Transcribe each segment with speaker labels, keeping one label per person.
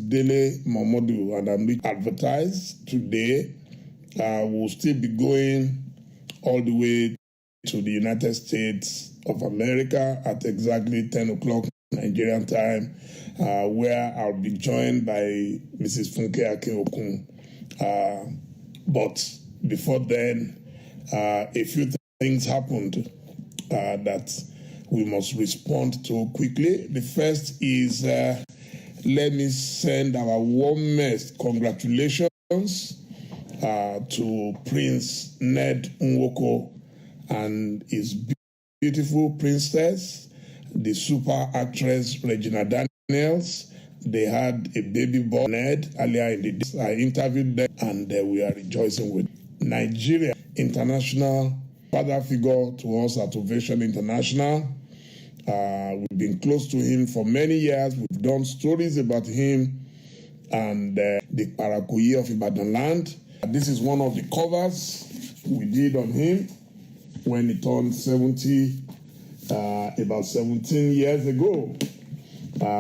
Speaker 1: Dele, Momodu, and I'm advertised today. We'll still be going all the way to the United States of America at exactly 10 o'clock Nigerian time, where I'll be joined by Mrs. Funke Akinokun. But before then, a few things happened that we must respond to quickly. The first is, let me send our warmest congratulations to Prince Ned Nwoko and his beautiful princess, the super actress Regina Daniels. They had a baby boy, Ned, earlier in the day. I interviewed them, and we are rejoicing with Nigeria international father figure to us at Ovation International. We've been close to him for many years. We've done stories about him and the Parakoyi of Ibadan land. This is one of the covers we did on him when he turned 70 about 17 years ago.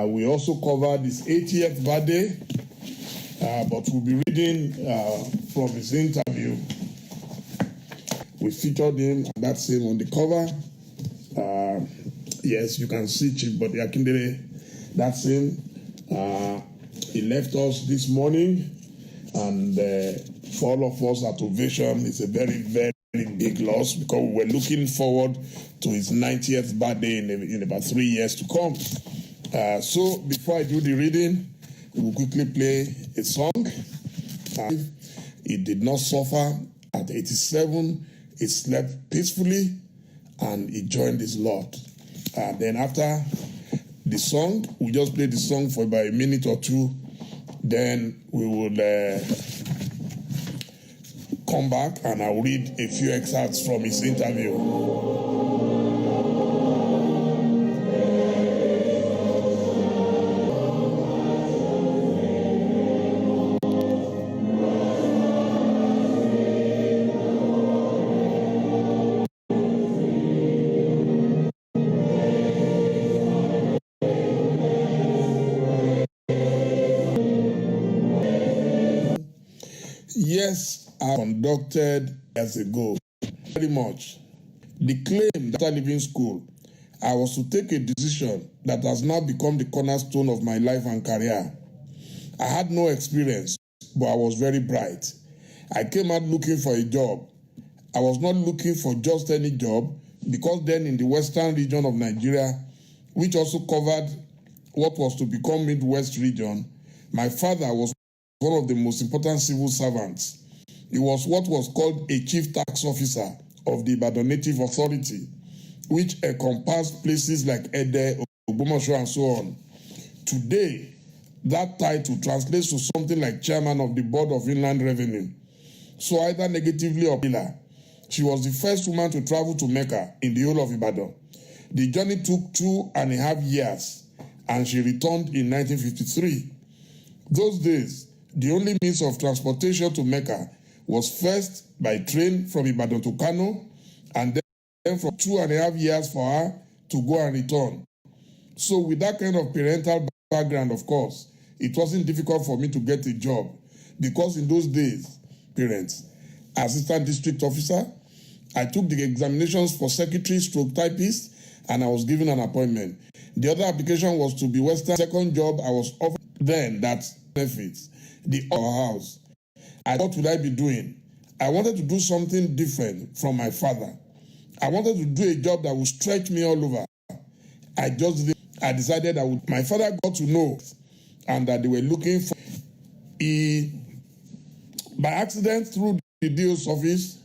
Speaker 1: We also covered his 80th birthday, but we'll be reading from his interview. We featured him, and that's him on the cover. Yes, you can see Chief Bode Akindele. That's him. He left us this morning, and for all of us at Ovation, it's a very, very big loss because we were looking forward to his 90th birthday in about 3 years to come. So before I do the reading, we'll quickly play a song. He did not suffer. At 87, he slept peacefully and he joined his Lord. Then after the song, we just play the song for about a minute or two. Then we will come back and I'll read a few excerpts from his interview. Yes, I conducted years ago, very much. The claim that after leaving school, I was to take a decision that has now become the cornerstone of my life and career. I had no experience, but I was very bright. I came out looking for a job. I was not looking for just any job, because then in the western region of Nigeria, which also covered what was to become Midwest region, my father was one of the most important civil servants. He was what was called a chief tax officer of the Ibadan Native Authority, which encompassed places like Ede, Ogbomoso, and so on. Today, that title translates to something like chairman of the Board of Inland Revenue. So either negatively or positively, she was the first woman to travel to Mecca in the whole of Ibadan. The journey took 2.5 years, and she returned in 1953. Those days, the only means of transportation to Mecca was first by train from Ibadan to Kano, and then for 2.5 years for her to go and return. So with that kind of parental background, of course, it wasn't difficult for me to get a job, because in those days, parents, assistant district officer, I took the examinations for secretary stroke typist, and I was given an appointment. The other application was to be Western. Second job I was offered then, that's benefits. The house. What would I be doing? I wanted to do something different from my father. I wanted to do a job that would stretch me all over. I decided I would. My father got to know, and that they were looking for. By accident, through the DO's office.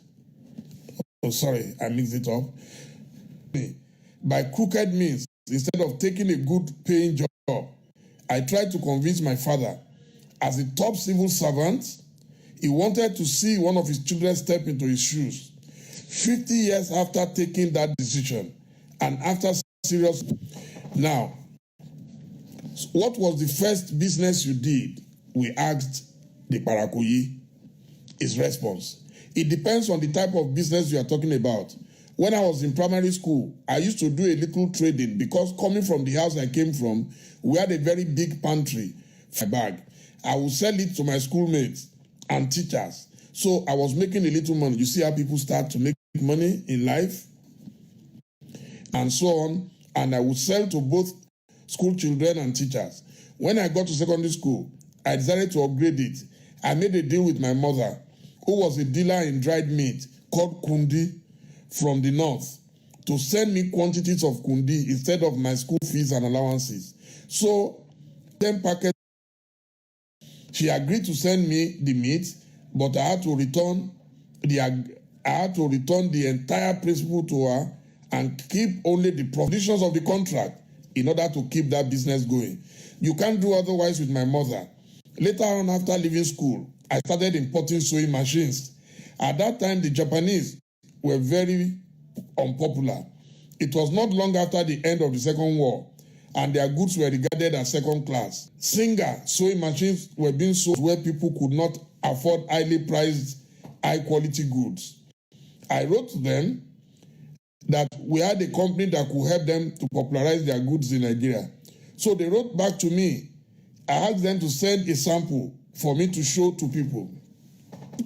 Speaker 1: Oh, sorry, I mixed it up. By crooked means, instead of taking a good paying job, I tried to convince my father. As a top civil servant, he wanted to see one of his children step into his shoes. 50 years after taking that decision, and after serious... Now, what was the first business you did? We asked the Parakoyi. His response: it depends on the type of business you are talking about. When I was in primary school, I used to do a little trading, because coming from the house I came from, we had a very big pantry. My bag. I would sell it to my schoolmates and teachers. So I was making a little money. You see how people start to make money in life and so on. And I would sell to both school children and teachers. When I got to secondary school, I decided to upgrade it. I made a deal with my mother, who was a dealer in dried meat called kundi from the north, to send me quantities of kundi instead of my school fees and allowances. So 10 packets. She agreed to send me the meat, but I had to return the entire principal to her and keep only the provisions of the contract in order to keep that business going. You can't do otherwise with my mother. Later on, after leaving school, I started importing sewing machines. At that time, the Japanese were very unpopular. It was not long after the end of the Second War, and their goods were regarded as second class. Singer sewing machines were being sold where people could not afford highly priced, high-quality goods. I wrote to them that we had a company that could help them to popularize their goods in Nigeria. So they wrote back to me. I asked them to send a sample for me to show to people.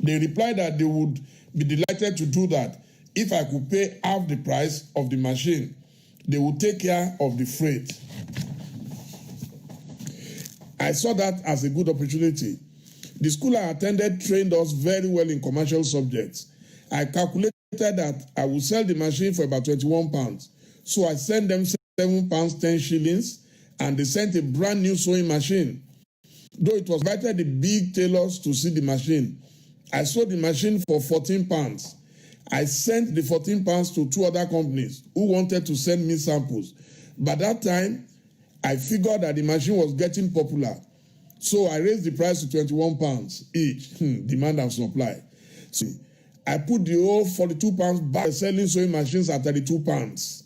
Speaker 1: They replied that they would be delighted to do that if I could pay half the price of the machine. They would take care of the freight. I saw that as a good opportunity. The school I attended trained us very well in commercial subjects. I calculated that I would sell the machine for about 21 pounds. So I sent them 7 pounds 10 shillings, and they sent a brand new sewing machine. Though it was invited the big tailors to see the machine, I sold the machine for 14 pounds. I sent the 14 pounds to 2 other companies who wanted to send me samples. By that time, I figured that the machine was getting popular. So I raised the price to 21 pounds each. Demand and supply. So I put the whole 42 pounds back, selling sewing machines at 32 pounds.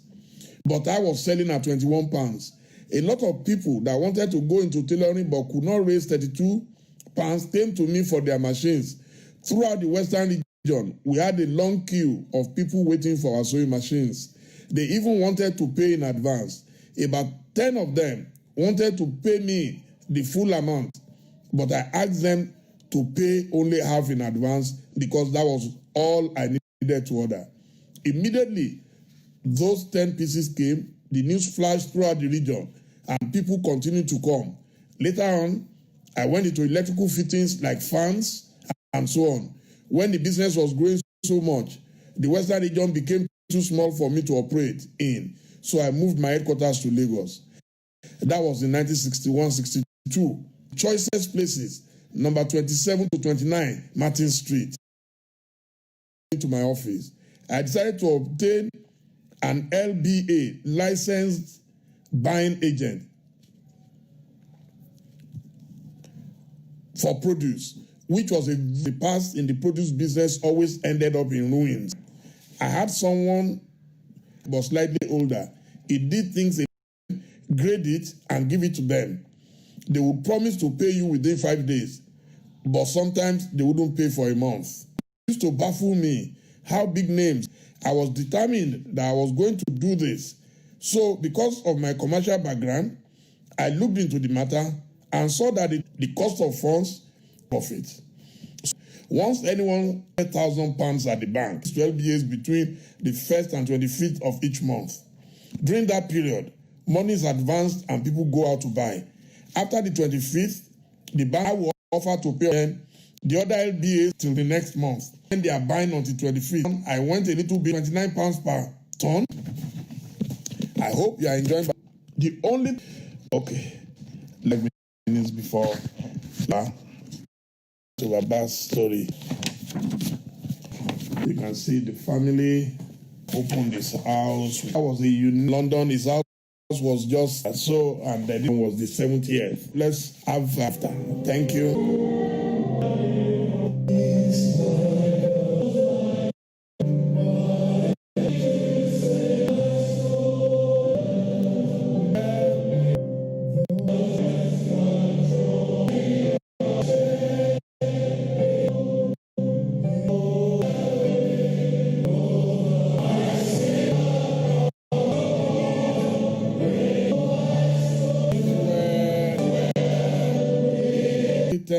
Speaker 1: But I was selling at 21 pounds. A lot of people that wanted to go into tailoring but could not raise 32 pounds came to me for their machines. Throughout the Western region, we had a long queue of people waiting for our sewing machines. They even wanted to pay in advance. About 10 of them wanted to pay me the full amount, but I asked them to pay only half in advance because that was all I needed to order. Immediately, those 10 pieces came, the news flashed throughout the region, and people continued to come. Later on, I went into electrical fittings like fans and so on. When the business was growing so much, the Western region became too small for me to operate in, so I moved my headquarters to Lagos. That was in 1961-62. Choicest places, number 27 to 29, Martin Street. To my office. I decided to obtain an LBA, licensed buying agent, for produce, which was the past in the produce business always ended up in ruins. I had someone who was slightly older. He did things, grade it and give it to them. They would promise to pay you within 5 days, but sometimes they wouldn't pay for a month. It used to baffle me how big names. I was determined that I was going to do this. So because of my commercial background, I looked into the matter and saw that the cost of funds profit. Once anyone £1,000 at the bank, 12 years between the 1st and 25th of each month. During that period, money is advanced and people go out to buy. After the 25th, the bank will offer to pay them the other LBAs till the next month. When they are buying until 25th, I went a little bit, £29 per ton. I hope you are enjoying. The only, okay, 11 minutes before to Baba's story. You can see the family opened his house. That was London. His house was just so, and the day was the 70th. Let's have after. Thank you.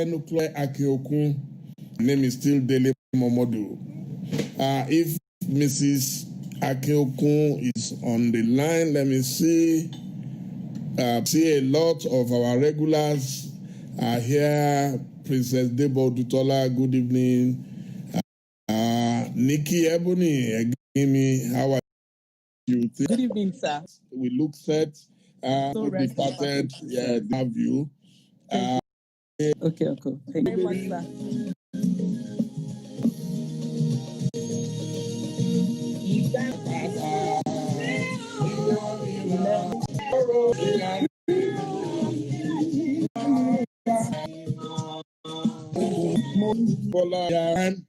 Speaker 1: Funke Akinokun. Name is still Dele Momodu. If Mrs. Akinokun is on the line, let me see. See a lot of our regulars are here. Princess Debo Dutola, good evening. Nikki Ebony, how are you?
Speaker 2: Good evening, sir.
Speaker 1: We look set.
Speaker 2: So
Speaker 1: departed, have you.
Speaker 2: Okay. Thank you very much, sir.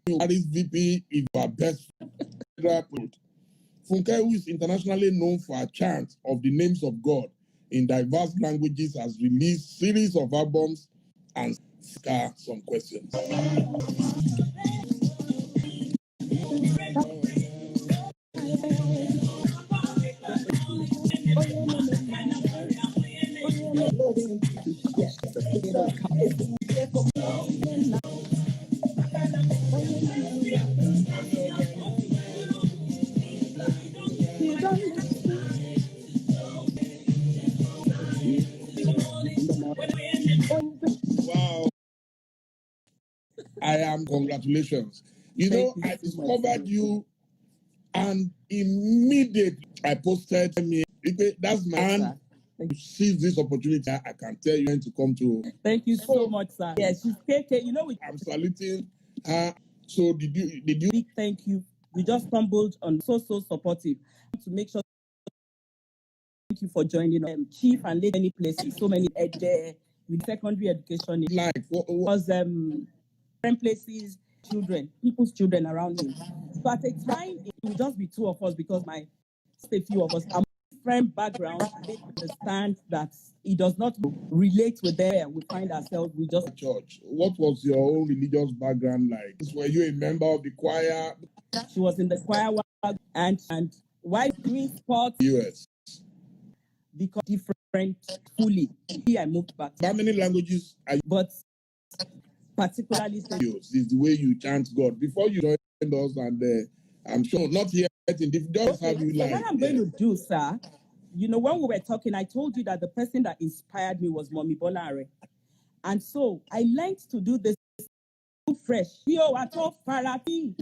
Speaker 1: Aresveepee is our best friend. Funke, who is internationally known for her chant of the names of God in diverse languages, has released series of albums and some questions. Wow. I am, congratulations. I discovered you, and immediately I posted me. That's my man. You seize this opportunity. I can tell you when to come to.
Speaker 2: Thank you so much, sir. Yes, she's KK.
Speaker 1: I'm saluting her. So did you?
Speaker 2: Big thank you. We just stumbled on so supportive to make sure. Thank you for joining us. Chief and lady many places, so many with secondary education. Was different places, people's children around him. So at a time, it will just be two of us because a few of us are different backgrounds. They understand that it does not relate with them. We find ourselves, we just
Speaker 1: church. What was your own religious background like? Were you a member of the choir?
Speaker 2: She was in the choir, and while doing sports,
Speaker 1: US.
Speaker 2: Because different fully. I moved back.
Speaker 1: How many languages are you?
Speaker 2: But particularly
Speaker 1: is the way you chant God. Before you joined us, and I'm sure not yet in different.
Speaker 2: Have you so what I'm going to do, sir, when we were talking, I told you that the person that inspired me was Mommy Bolare. And so I learned to do this fresh. Yo, I told Farafi.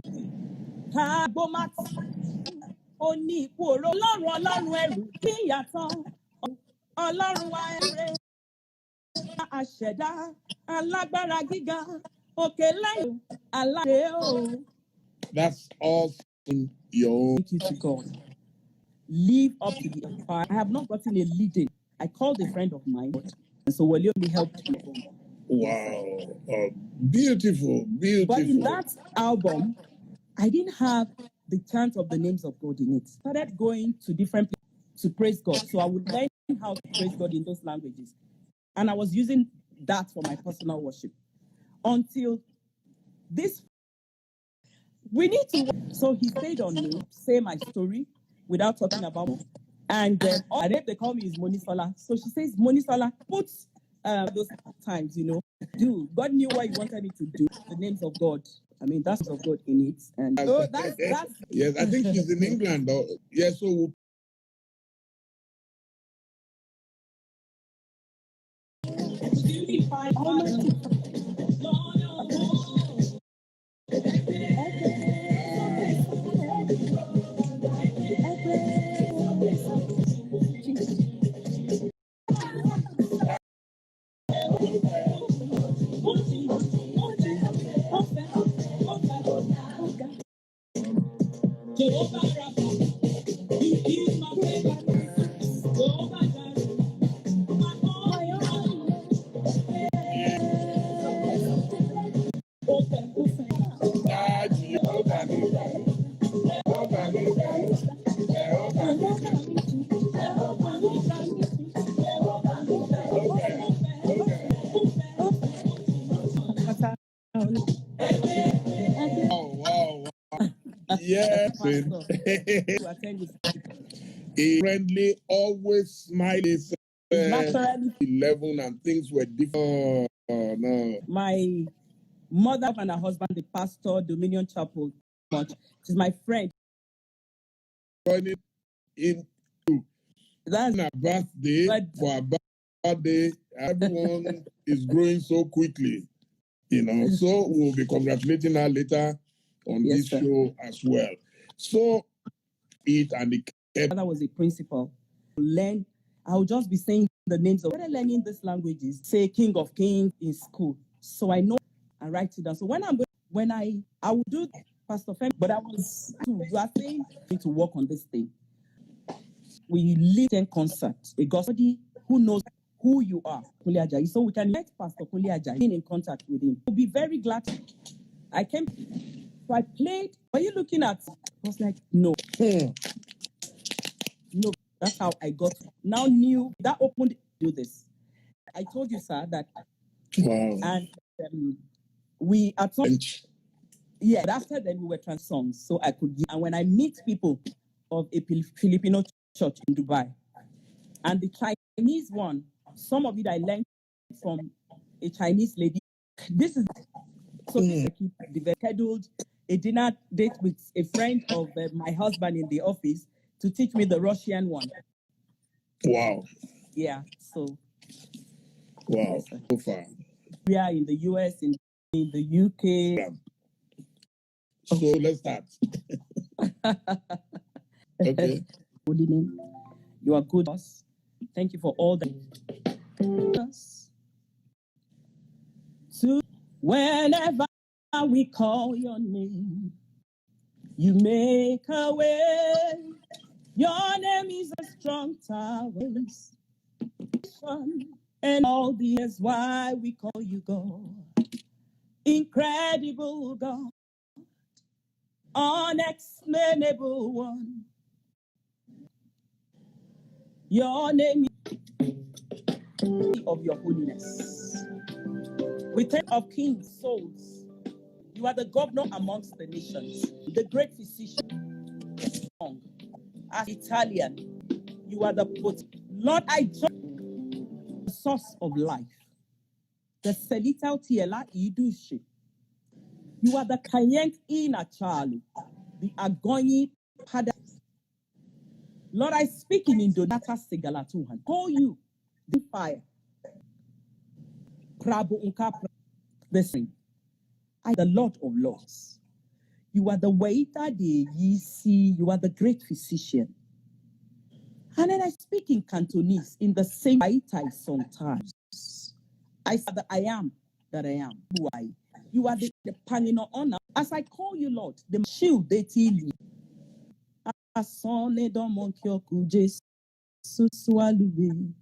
Speaker 2: Oni Kuro, Ọlọ́run ẹrù kí yàtọ̀. Ọlọ́run wa ẹrẹ. Àṣẹ̀dá alágbára gíga òkè lẹ́yìn aláre o. That's all in your own. Thank you to God. Live up to the empire. I have not gotten a leading. I called a friend of mine, and so Wale only helped me.
Speaker 1: Wow, beautiful.
Speaker 2: But in that album, I didn't have the chant of the names of God in it. Started going to different places to praise God. So I would learn how to praise God in those languages. And I was using that for my personal worship. Until this, we need to. So he stayed on me, say my story without talking about me. And they call me is Monisola. So she says, Monisola, put those times, do. God knew what he wanted me to do. The names of God. I mean, that's of God in it. And so that's
Speaker 1: yes, I think she's in England. Yes, so wow. Yes. A friendly, always smiling. 11 and things were different. Oh, no.
Speaker 2: My mother and her husband, the pastor, Dominion Chapel, much. She's my friend.
Speaker 1: Joining in
Speaker 2: That's
Speaker 1: a birthday
Speaker 2: but
Speaker 1: for a birthday. Everyone is growing so quickly, So we'll be congratulating her later on
Speaker 2: yes,
Speaker 1: this
Speaker 2: sir.
Speaker 1: show as well. So it and the
Speaker 2: That was a principal. Learn. I'll just be saying the names of. When learning these languages, say King of Kings in school, so I know and write it down. So when I will do Pastor Femi, but you are saying to work on this thing. We lead in concert. A gospel who knows who you are, Kunle Ajayi. So we can let Pastor Kunle Ajayi in contact with him. We'll be very glad. I came, so I played. Were you looking at? I was like, no. No, that's how I got. Now knew that opened to do this. I told you, sir, that.
Speaker 1: wow.
Speaker 2: And we at some. Yeah, after then we were trans songs, so I could. And when I meet people of a Filipino church in Dubai, and the Chinese one, some of it I learned from a Chinese lady. This is so I keep scheduled a dinner date with a friend of my husband in the office to teach me the Russian one.
Speaker 1: Wow.
Speaker 2: Yeah, so.
Speaker 1: Wow.
Speaker 2: Yes,
Speaker 1: So far.
Speaker 2: We are in the US, in the UK.
Speaker 1: So let's start. Okay.
Speaker 2: Holy name. You are good. Thank you for all that. So whenever we call your name, you make a way. Your name is a strong tower. And all the years why we call you God. Incredible God. Unexplainable one. Your name is of your holiness. We think of kings, souls. You are the governor amongst the nations, the great physician, strong, as Italian. You are the Lord, I join the source of life. The Selita Tiela Idushi. You are the Kayent Ina Charlie, the Agoni Pada. Lord, I speak in Indonata Sigalatuhan. Call you the fire. Prabo Unka the same. I the Lord of Lords. You are the waiter, the Yisi, you are the great physician. And then I speak in Cantonese in the same way sometimes. I said that I am that I am. Why? You are the panino honor. As I call you, Lord, the shield they tell you. Asone don monkyoku Jesus sualuwe.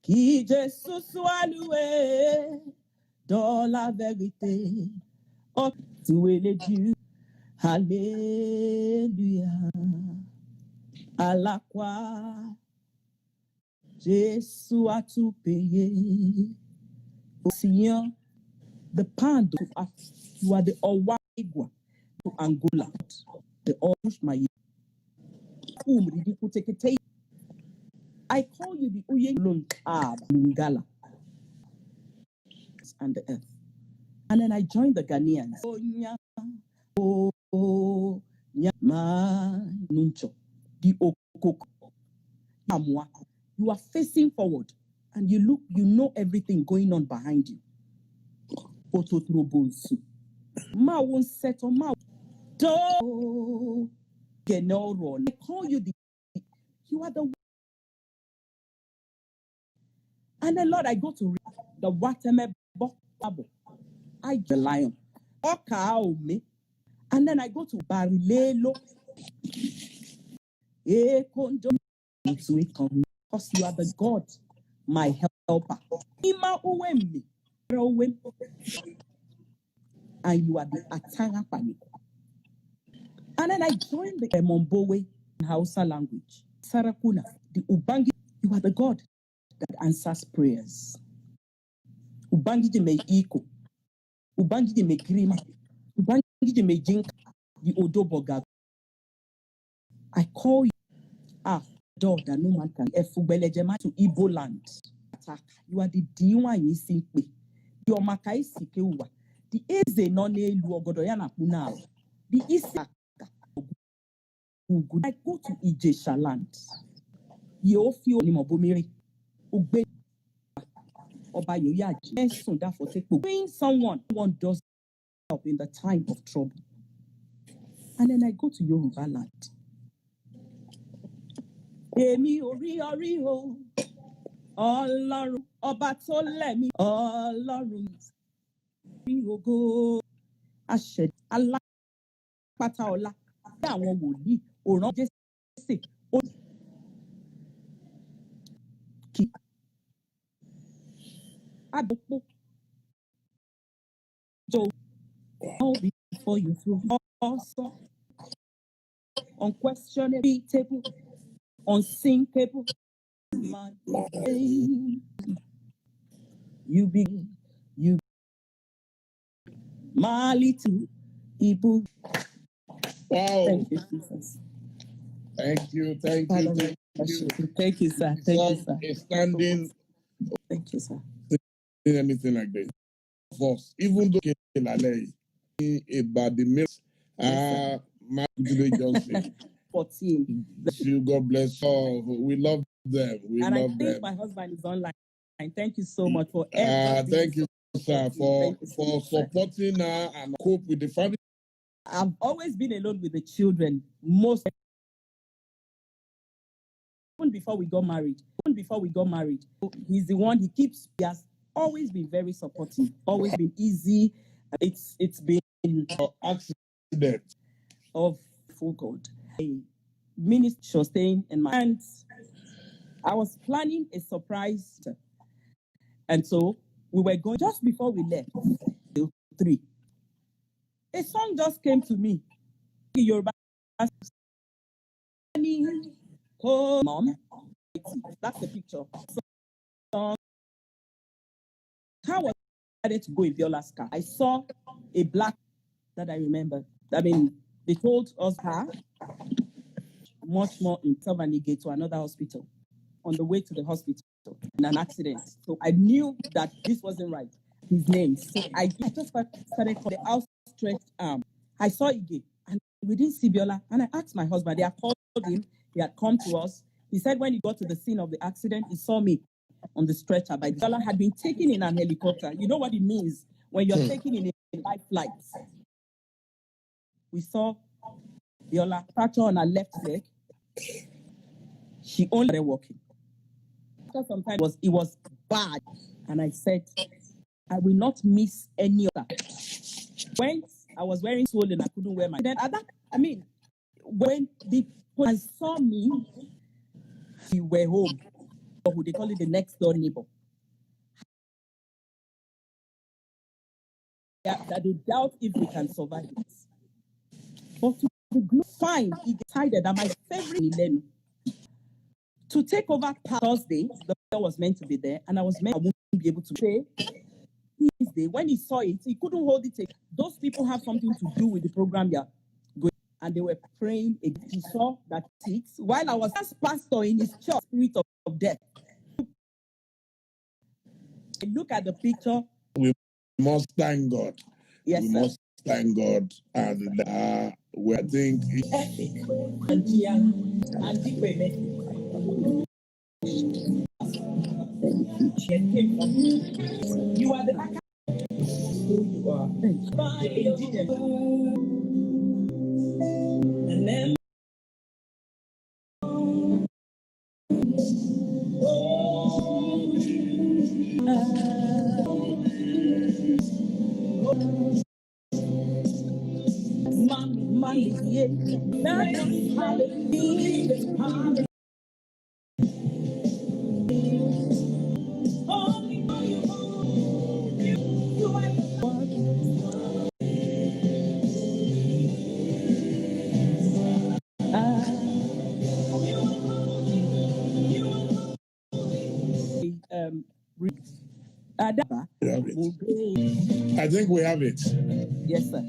Speaker 2: Ki Jesus sualuwe. Dans la vérité. Oh, tu es le Dieu. Alléluia. À la croix, Jésus a tout payé. Oh Seigneur, the pound to us, you are the Owagwa to Angola, the Orush Mayi. I call you the Uyelun Lungala and the earth. And then I joined the Ghanaians. Oh, Nuncho, the Okoko. You are facing forward and you look, you know everything going on behind you. Ma won't settle ma. I call you you are the. And then Lord, I go to the Wateme Babo. I the lion. Me. And then I go to Barilelo. Because you are the God, my helper. And you are the Atanga Panic. And then I joined the Mombowe in Hausa language. Sarakuna, the Ubangi, you are the God that answers prayers. Ubangi me iko. Ubangi me grima. Ubangi me jinka. The Odoboga. I call you. Door that no man can. Efubelejema to Igbo land. You are the D1 you simply. your makai sikewa. The eze none lu ogodo ya na kunal. The isa I go to Ijesha land. You feel ni mobomiri. Ugbe oba yoya jesun that for take when someone does help in the time of trouble. And then I go to Yoruba land. Emi ori o. Ọlọ́run ọba tó lẹ̀mí Ọlọ́run bí ògo àṣẹ alápátá ọlá bí àwọn wòlíì òràn Jésè ó kí àdópò jọ all before you through awesome unquestionable unsinkable man you be Mali to Ibu.
Speaker 1: Wow.
Speaker 2: Thank you, Jesus.
Speaker 1: Thank you.
Speaker 2: Thank you, sir. Thank you, sir.
Speaker 1: A standing.
Speaker 2: Thank you, sir.
Speaker 1: Anything like this. For us, even though about the milk, my Johnson.
Speaker 2: 14.
Speaker 1: God bless you. We love them.
Speaker 2: And I think my husband is online. Thank you so much for everything.
Speaker 1: Thank you, sir, for supporting her and cope with the family.
Speaker 2: I've always been alone with the children. Even before we got married. He's the one he has always been very supportive, always been easy. It's been
Speaker 1: accident
Speaker 2: of full God. A minister staying in my hands. I was planning a surprise, and so we were going just before we left. 3. A song just came to me. Yoruba. Oh, mom. That's the picture. So, how was I to go in Viola's car? I saw a black that I remember. I mean, they told us her much more in Tavanigate to another hospital on the way to the hospital in an accident. So I knew that this wasn't right. His name. So I just started calling the outstretched arm. I saw Ige and we didn't see Biola. And I asked my husband, they had called him, he had come to us. He said when he got to the scene of the accident, he saw me on the stretcher. But Biola had been taken in an helicopter. You know what it means when you're taken in a life flight. We saw Biola fracture on her left leg. She only started walking. After some time, it was bad. And I said, I will not miss any of that. When I was wearing swollen, I couldn't wear my. Then when the police saw me, we were home. Or who they call it the next door neighbor. Yeah, that they doubt if we can survive it. But to the glue, fine, he decided that my favorite Milenu to take over Thursday, the doctor was meant to be there, and I wouldn't be able to say. When he saw it, he couldn't hold it. Those people have something to do with the program you're going, and they were praying. He saw that it while I was as pastor in his church, spirit of death. Look at the picture.
Speaker 1: We must thank God.
Speaker 2: Yes,
Speaker 1: we
Speaker 2: sir.
Speaker 1: must thank God, and we think.
Speaker 2: You are the back. Who you are. And then
Speaker 1: I think we have it.
Speaker 2: Yes, sir.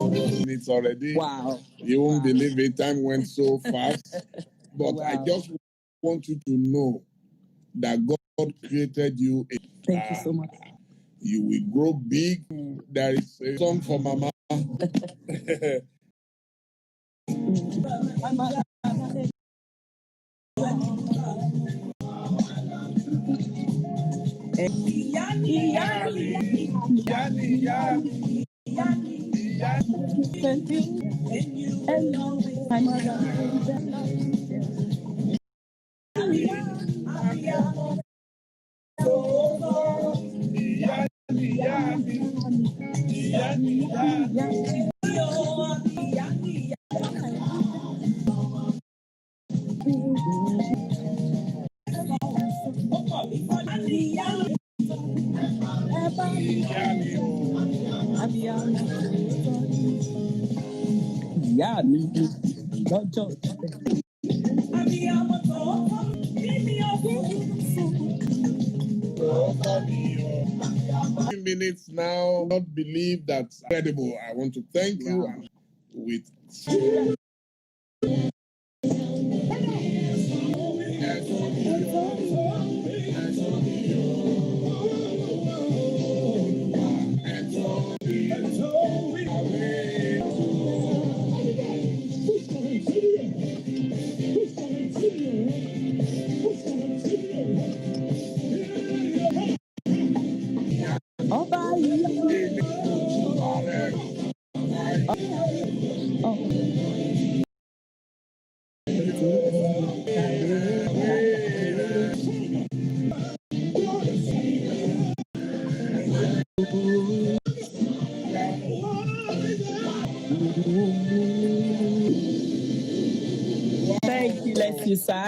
Speaker 1: Minutes already.
Speaker 2: Wow.
Speaker 1: You won't believe it. Time went so fast. But I just want you to know that God created you.
Speaker 2: Thank you so much.
Speaker 1: You will grow big. There is a song for Mama. Minutes now. Not believe that's incredible. I want to thank you and with
Speaker 2: Thank you, bless you, sir.